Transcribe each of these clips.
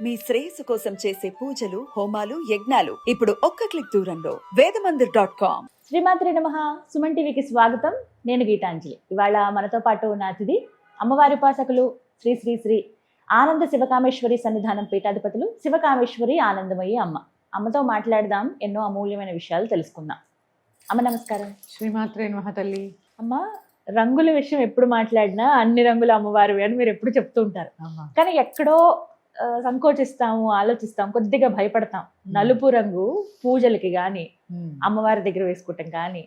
మీ శ్రేయస్సు కోసం చేసే పూజలు హోమాలు యజ్ఞాలు ఇప్పుడు ఒక్క క్లిక్ దూరంలో వేదమందిర్.com. శ్రీమాత్రి నమః. సుమన్ టీవీకి స్వాగతం. నేను గీతాంజలి. ఇవాళ మనతో పాటు ఉన్న అతిథి అమ్మవారి ఉపాసకులు శ్రీ శ్రీ శ్రీ ఆనంద శివకామేశ్వరి సన్నిధానం పీఠాధిపతులు శివకామేశ్వరి ఆనందమయ్యి అమ్మ. అమ్మతో మాట్లాడదాం, ఎన్నో అమూల్యమైన విషయాలు తెలుసుకుందాం. అమ్మ నమస్కారం. శ్రీమాత్రే నమః తల్లి. అమ్మ, రంగుల విషయం ఎప్పుడు మాట్లాడినా అన్ని రంగుల అమ్మవారు అని మీరు ఎప్పుడు చెప్తూ ఉంటారు. కానీ ఎక్కడో సంకోచిస్తాము, ఆలోచిస్తాం, కొద్దిగా భయపడతాం. నలుపు రంగు పూజలకి గాని, అమ్మవారి దగ్గర వేసుకుంటాం కానీ,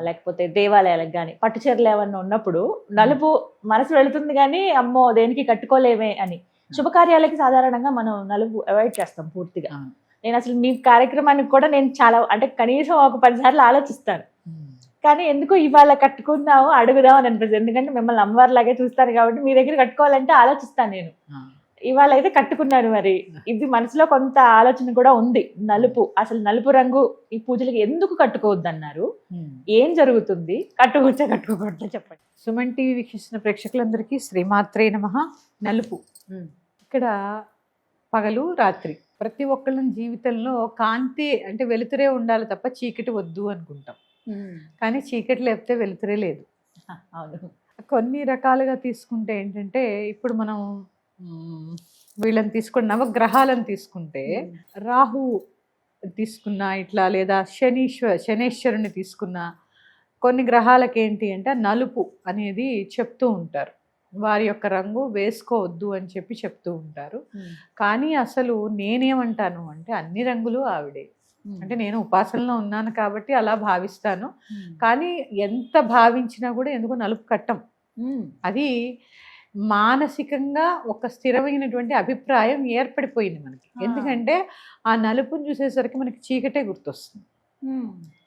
లేకపోతే దేవాలయాలకు కానీ, పట్టు చీరలు ఏమన్నా ఉన్నప్పుడు నలుపు మనసు వెళుతుంది కానీ అమ్మో దేనికి కట్టుకోలేమే అని. శుభకార్యాలకి సాధారణంగా మనం నలుపు అవాయిడ్ చేస్తాం పూర్తిగా. నేను అసలు మీ కార్యక్రమానికి కూడా నేను చాలా అంటే కనీసం ఒక 10 సార్లు ఆలోచిస్తాను. కానీ ఎందుకు ఇవాళ కట్టుకుందాము, అడుగుదాం అని అనిపిస్తుంది. ఎందుకంటే మిమ్మల్ని అమ్మవారి లాగే చూస్తాను కాబట్టి మీ దగ్గర కట్టుకోవాలంటే ఆలోచిస్తాను నేను. ఇవాళ అయితే కట్టుకున్నారు. మరి ఇది మనసులో కొంత ఆలోచన కూడా ఉంది. నలుపు, అసలు నలుపు రంగు ఈ పూజలకి ఎందుకు కట్టుకోవద్దు అన్నారు? ఏం జరుగుతుంది? కట్టుకోవచ్చా కట్టుకోకూడదా చెప్పండి. సుమన్ టీవీ వీక్షిస్తున్న ప్రేక్షకులందరికీ శ్రీమాత్రే నమః. నలుపు ఇక్కడ పగలు రాత్రి ప్రతి ఒక్కళ్ళ జీవితంలో కాంతి అంటే వెలుతురే ఉండాలి తప్ప చీకటి వద్దు అనుకుంటాం. కానీ చీకటి లేకపోతే వెలుతురే లేదు. అవును. కొన్ని రకాలుగా తీసుకుంటే ఏంటంటే, ఇప్పుడు మనం వీళ్ళని తీసుకున్న నవగ్రహాలను తీసుకుంటే రాహు తీసుకున్నా ఇట్లా, లేదా శనేశ్వరుని తీసుకున్నా, కొన్ని గ్రహాలకి ఏంటి అంటే నలుపు అనేది చెప్తూ ఉంటారు. వారి యొక్క రంగు వేసుకోవద్దు అని చెప్పి చెప్తూ ఉంటారు. కానీ అసలు నేనేమంటాను అంటే అన్ని రంగులు ఆవిడే. అంటే నేను ఉపాసనలో ఉన్నాను కాబట్టి అలా భావిస్తాను. కానీ ఎంత భావించినా కూడా ఎందుకు నలుపు కట్టం. అది మానసికంగా ఒక స్థిరమైనటువంటి అభిప్రాయం ఏర్పడిపోయింది మనకి. ఎందుకంటే ఆ నలుపుని చూసేసరికి మనకి చీకటే గుర్తొస్తుంది.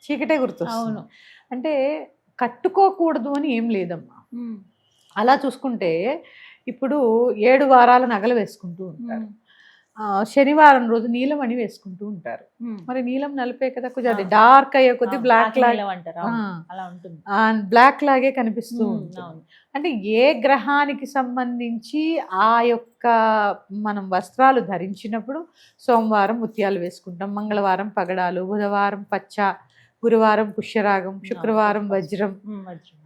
చీకటే గుర్తొస్తుంది. అంటే కట్టుకోకూడదు అని ఏం లేదమ్మా. అలా చూసుకుంటే ఇప్పుడు 7 వారాల నగలు వేసుకుంటూ ఉంటారు. శనివారం రోజు నీలం అని వేసుకుంటూ ఉంటారు. మరి నీలం నలుపే కదా, కొంచెం అది డార్క్ అయ్యే కొద్ది బ్లాక్ బ్లాక్ లాగే కనిపిస్తూ ఉంటుంది. అంటే ఏ గ్రహానికి సంబంధించి ఆ యొక్క మనం వస్త్రాలు ధరించినప్పుడు సోమవారం ముత్యాలు వేసుకుంటాం, మంగళవారం పగడాలు, బుధవారం పచ్చ, గురువారం పుష్యరాగం, శుక్రవారం వజ్రం,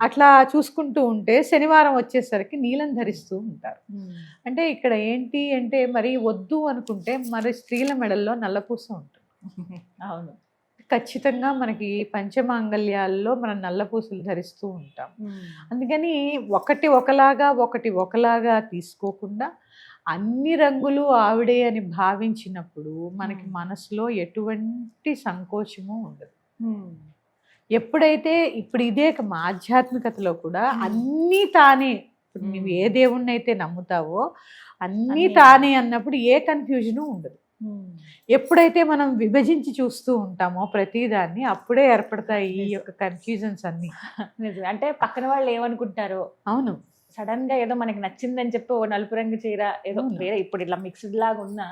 అట్లా చూసుకుంటూ ఉంటే శనివారం వచ్చేసరికి నీలం ధరిస్తూ ఉంటారు. అంటే ఇక్కడ ఏంటి అంటే మరి వద్దు అనుకుంటే మరి స్త్రీల మెడల్లో నల్లపూస ఉంటుంది. అవును, ఖచ్చితంగా మనకి పంచమాంగళ్యాల్లో మనం నల్లపూసలు ధరిస్తూ ఉంటాం. అందుకని ఒకటి ఒకలాగా తీసుకోకుండా అన్ని రంగులు ఆవిడే అని భావించినప్పుడు మనకి మనసులో ఎటువంటి సంకోచము ఉండదు. ఎప్పుడైతే ఇప్పుడు ఇదే ఆధ్యాత్మికతలో కూడా అన్నీ తానే, ఇప్పుడు నువ్వు ఏ దేవుణ్ణి అయితే నమ్ముతావో అన్నీ తానే అన్నప్పుడు ఏ కన్ఫ్యూజను ఉండదు. ఎప్పుడైతే మనం విభజించి చూస్తూ ఉంటామో ప్రతిదాన్ని అప్పుడే ఏర్పడతాయి ఈ యొక్క కన్ఫ్యూజన్స్ అన్ని. అంటే పక్కన వాళ్ళు ఏమనుకుంటారో. అవును, సడన్ గా ఏదో మనకి నచ్చిందని చెప్పి ఓ నలుపు రంగు చీర ఏదో వేరే ఇప్పుడు ఇట్లా మిక్స్డ్ లాగా ఉన్నా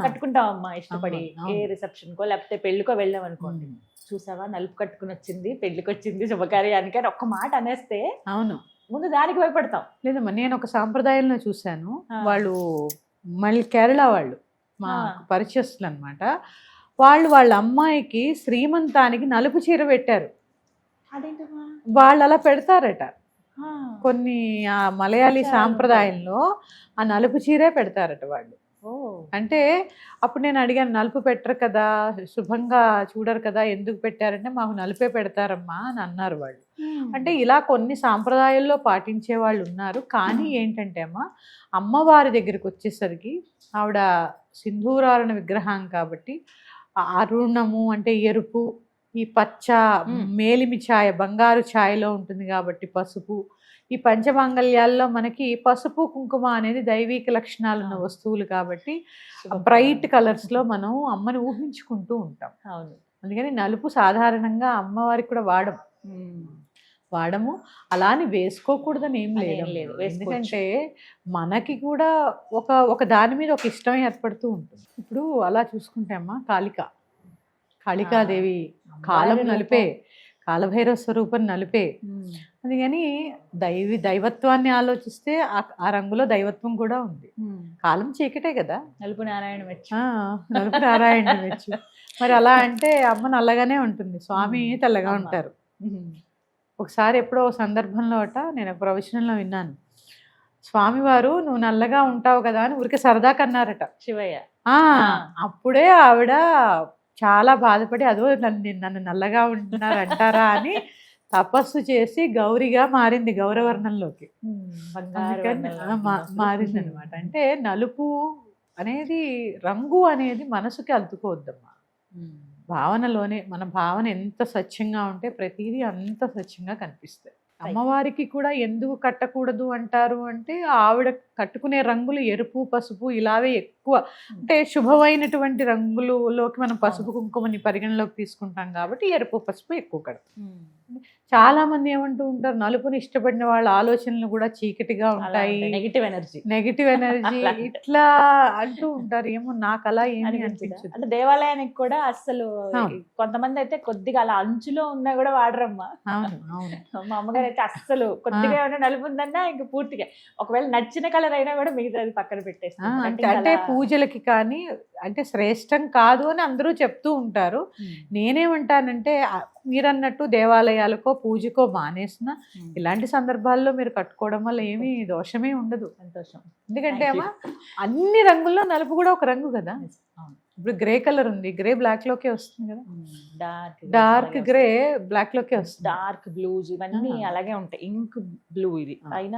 కట్టుకుంటాం అమ్మా ఇష్టపడి. ఏ రిసెప్షన్ కో లేకపోతే పెళ్లికో వెళ్ళాం అనుకోండి, చూసావా నలుపు కట్టుకుని వచ్చింది, పెళ్లికి వచ్చింది, శుభకార్యానికి అని ఒక్క మాట అనేస్తే అవును ముందు దానికి భయపడతాం. లేదమ్మా, నేను ఒక సాంప్రదాయంలో చూశాను. వాళ్ళు మళ్ళీ కేరళ వాళ్ళు మా పరిచయస్తులు అనమాట. వాళ్ళ అమ్మాయికి శ్రీమంతానికి నలుపు చీర పెట్టారు. వాళ్ళు అలా పెడతారట. కొన్ని ఆ మలయాళీ సాంప్రదాయంలో ఆ నలుపు చీరే పెడతారట వాళ్ళు. అంటే అప్పుడు నేను అడిగాను, నలుపు పెట్టరు కదా, శుభంగా చూడరు కదా, ఎందుకు పెట్టారంటే మాకు నలుపే పెడతారమ్మా అని అన్నారు వాళ్ళు. అంటే ఇలా కొన్ని సాంప్రదాయాల్లో పాటించే వాళ్ళు ఉన్నారు. కానీ ఏంటంటే అమ్మవారి దగ్గరికి వచ్చేసరికి ఆవిడ సింధూరారణ విగ్రహం కాబట్టి అరుణము అంటే ఎరుపు, ఈ పచ్చ మేలిమి ఛాయ బంగారు ఛాయలో ఉంటుంది కాబట్టి పసుపు, ఈ పంచమాంగళ్యాల్లో మనకి పసుపు కుంకుమ అనేది దైవిక లక్షణాలు ఉన్న వస్తువులు కాబట్టి బ్రైట్ కలర్స్ లో మనం అమ్మని ఊహించుకుంటూ ఉంటాం. అవును, అందుకని నలుపు సాధారణంగా అమ్మవారికి కూడా వాడము. అలా అని వేసుకోకూడదని ఏం లేదు. ఎందుకంటే మనకి కూడా ఒక దాని మీద ఒక ఇష్టం ఏర్పడుతూ ఉంటుంది. ఇప్పుడు అలా చూసుకుంటే అమ్మ కాళికాదేవి కాలం నలిపే. కాలభైరవ స్వరూపం నలుపే. అందుకని దైవత్వాన్ని ఆలోచిస్తే ఆ రంగులో దైవత్వం కూడా ఉంది. కాలం చీకటే కదా, నలుపు నారాయణ మెచ్చు. నలుపు నారాయణ మెచ్చు. మరి అలా అంటే అమ్మ నల్లగానే ఉంటుంది, స్వామి తెల్లగా ఉంటారు. ఒకసారి ఎప్పుడో సందర్భంలో నేను ప్రవచనంలో విన్నాను, స్వామివారు నువ్వు నల్లగా ఉంటావు కదా అని ఊరికే సరదాగా అన్నారట శివయ్య. అప్పుడే ఆవిడ చాలా బాధపడి అదో నన్ను నల్లగా ఉంటున్నారు అంటారా అని తపస్సు చేసి గౌరిగా మారింది, గౌరవర్ణంలోకి మారింది అనమాట. అంటే నలుపు అనేది, రంగు అనేది మనసుకి అద్దుకోవద్దమ్మా. భావనలోనే మన భావన ఎంత స్వచ్ఛంగా ఉంటే ప్రతిదీ అంత స్వచ్ఛంగా కనిపిస్తాయి. అమ్మవారికి కూడా ఎందుకు కట్టకూడదు అంటారు అంటే, ఆవిడ కట్టుకునే రంగులు ఎరుపు పసుపు ఇలావే ఎక్కువ, అంటే శుభమైనటువంటి రంగులలోకి మనం పసుపు కుంకుమని పరిగణలోకి తీసుకుంటాం కాబట్టి ఎరుపు పసుపు ఎక్కువ కడతాం. చాలా మంది ఏమంటూ ఉంటారు, నలుపుని ఇష్టపడిన వాళ్ళ ఆలోచనలు కూడా చీకటిగా ఉంటాయి, నెగిటివ్ ఎనర్జీ ఇట్లా అంటూ ఉంటారు. ఏమో నాకు అలా ఏమి అనిపించదు. అంటే దేవాలయానికి కూడా అసలు కొంతమంది అయితే కొద్దిగా అలా అంచులో ఉన్నా కూడా వాడరమ్మా. అవును అవును. మా అమ్మగారు అయితే అస్సలు కొద్దిగా ఏమైనా నలుపు ఉందన్నా ఇంకా పూర్తిగా, ఒకవేళ నచ్చిన కలర్ అయినా కూడా మిగతాది పక్కన పెట్టేస్తాం. అంటే పూజలకి కానీ అంటే శ్రేష్టం కాదు అని అందరూ చెప్తూ ఉంటారు. నేనేమంటానంటే మీరన్నట్టు దేవాలయాలకో పూజకో మానేసిన ఇలాంటి సందర్భాల్లో మీరు కట్టుకోవడం వల్ల ఏమీ దోషమే ఉండదు. సంతోషం. ఎందుకంటే అమ్మా అన్ని రంగుల్లో నలుపు కూడా ఒక రంగు కదా. ఇప్పుడు గ్రే కలర్ ఉంది, గ్రే బ్లాక్ లోకే వస్తుంది కదా, డార్క్ గ్రే బ్లాక్ లోకే వస్తుంది, డార్క్ బ్లూస్ ఇవన్నీ అలాగే ఉంటాయి. ఇంక్ బ్లూ ఇది పైన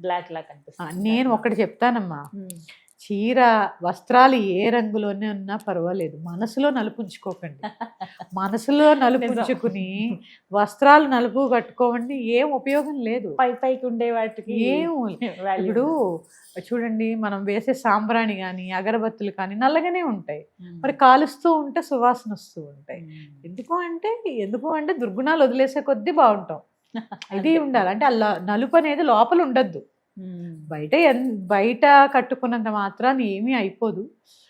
బ్లాక్ లా కనిపిస్తుంది. నేను ఒకటి చెప్తానమ్మా, చీర వస్త్రాలు ఏ రంగులోనే ఉన్నా పర్వాలేదు, మనసులో నలుపుంచుకోకండి. మనసులో నలుపుంచుకుని వస్త్రాలు నలుపు కట్టుకోవండి, ఏం ఉపయోగం లేదు. పైకి ఉండే వాటికి ఏం. ఇప్పుడు చూడండి, మనం వేసే సాంబ్రాణి కానీ అగరబత్తులు కానీ నల్లగానే ఉంటాయి, మరి కాలుస్తూ ఉంటే సువాసన వస్తూ ఉంటాయి. ఎందుకు అంటే దుర్గుణాలు వదిలేసే కొద్దీ బాగుంటాం. ఇది ఉండాలి. అంటే అలా నలుపు అనేది లోపల ఉండద్దు, బయట కట్టుకున్నంత మాత్రాన్ని ఏమీ అయిపోదు.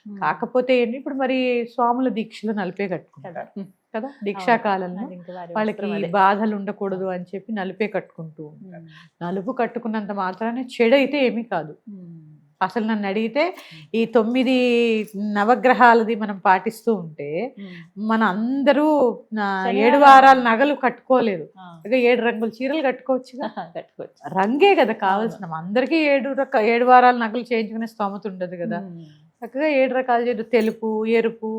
కాకపోతే ఏంటి, ఇప్పుడు మరి స్వాముల దీక్షలు నలిపే కట్టుకుంటారు కదా, దీక్షాకాలంలో వాళ్ళకి బాధలు ఉండకూడదు అని చెప్పి నలిపే కట్టుకుంటూ ఉంటారు. నలుపు కట్టుకున్నంత మాత్రాన్ని చెడు అయితే ఏమీ కాదు. అసలు నన్ను అడిగితే ఈ 9 నవగ్రహాలది మనం పాటిస్తూ ఉంటే మన అందరూ 7 వారాల నగలు కట్టుకోలేదు, 7 రంగుల చీరలు కట్టుకోవచ్చుగా. రంగే కదా కావాల్సిన, అందరికీ 7 వారాల నగలు చేయించుకునే స్తోమత ఉండదు కదా. చక్కగా 7 రకాల చీరలు, తెలుపు, ఎరుపు,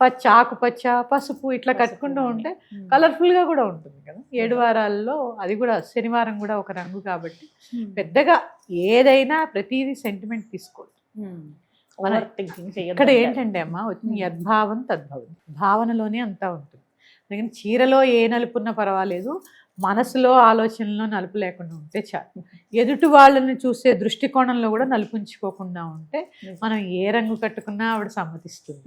పచ్చ, ఆకుపచ్చ, పసుపు ఇట్లా కట్టుకుంటూ ఉంటే కలర్ఫుల్ గా కూడా ఉంటుంది కదా. 7 వారాల్లో అది కూడా శనివారం కూడా ఒక రంగు కాబట్టి పెద్దగా ఏదైనా ప్రతిదీ సెంటిమెంట్ తీసుకోండి. ఇక్కడ ఏంటంటే అమ్మా, యద్భావం తద్భవం, భావనలోనే అంతా ఉంటుంది. అందుకని చీరలో ఏ నలుపున్నా పర్వాలేదు, మనసులో ఆలోచనలో నలుపు లేకుండా ఉంటే చాలు. ఎదుటి వాళ్ళని చూసే దృష్టికోణంలో కూడా నలుపుంచుకోకుండా ఉంటే మనం ఏ రంగు కట్టుకున్నా ఆవిడ సమ్మతిస్తుంది.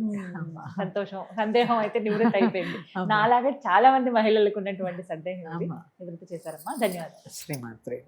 సంతోషం. సందేహం అయితే నివృత్తి అయిపోయింది. నాలాగే చాలా మంది మహిళలకు ఉన్నటువంటి సందేహం నివృత్తి చేశారమ్మా. ధన్యవాదాలు. శ్రీమాత్రే.